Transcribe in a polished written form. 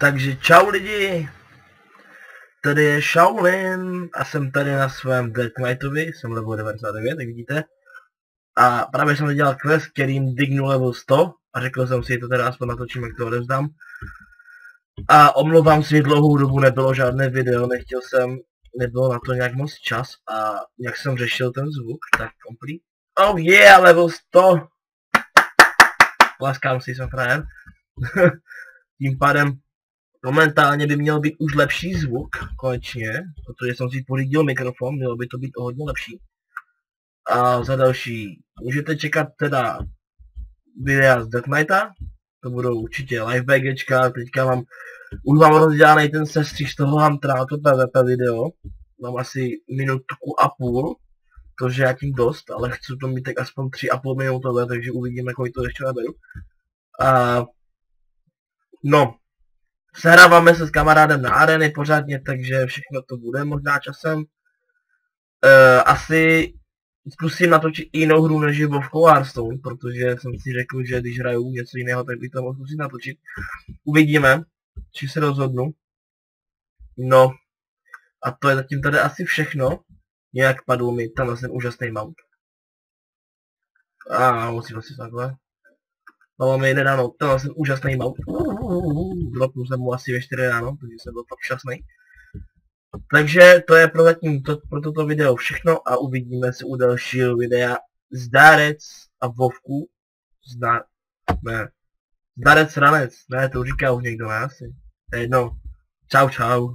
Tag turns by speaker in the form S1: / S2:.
S1: Takže čau lidi, tady je Shaolin a jsem tady na svém Death Knightovi, jsem level 99, jak vidíte. A právě jsem dělal quest, kterým dignu level 100 a řekl jsem si, to teda aspoň natočím, jak to odevzdám. A omlouvám si, dlouhou dobu nebylo žádné video, nebylo na to nějak moc čas a jak jsem řešil ten zvuk, tak complete. Oh yeah, level 100! Láskám si, jsem frajer. Tím pádem momentálně by měl být už lepší zvuk, konečně, protože jsem si pořídil mikrofon, mělo by to být o hodně lepší. A za další, můžete čekat teda videa z Death Knighta, to budou určitě live BGčka, teďka už mám rozdělaný ten sestřih z toho Huntera, to PvP video, mám asi minutku a půl, protože já tím dost, ale chci to mít tak aspoň 3,5 minutové, takže uvidíme, kolik to ještě naberu. No. Sehráváme se s kamarádem na areny pořádně, takže všechno to bude možná časem. Asi zkusím natočit jinou hru než je WoW Hearthstone, protože jsem si řekl, že když hraju něco jiného, tak bych to mohl zkusit natočit. Uvidíme, či se rozhodnu. No, a to je zatím tady asi všechno. Nějak padl mi tenhle ten úžasný mount. Musím asi takhle. Bylo mi nedávno tenhle ten úžasný mount. Dropnul jsem mu asi ve 4 ráno, takže jsem byl fakt šťastný. Takže to je pro toto video všechno a uvidíme se u dalšího videa Zdarec a Vovku. Zdarec ranec, ne, to říká už někdo, ne asi. To je jedno. Čau čau.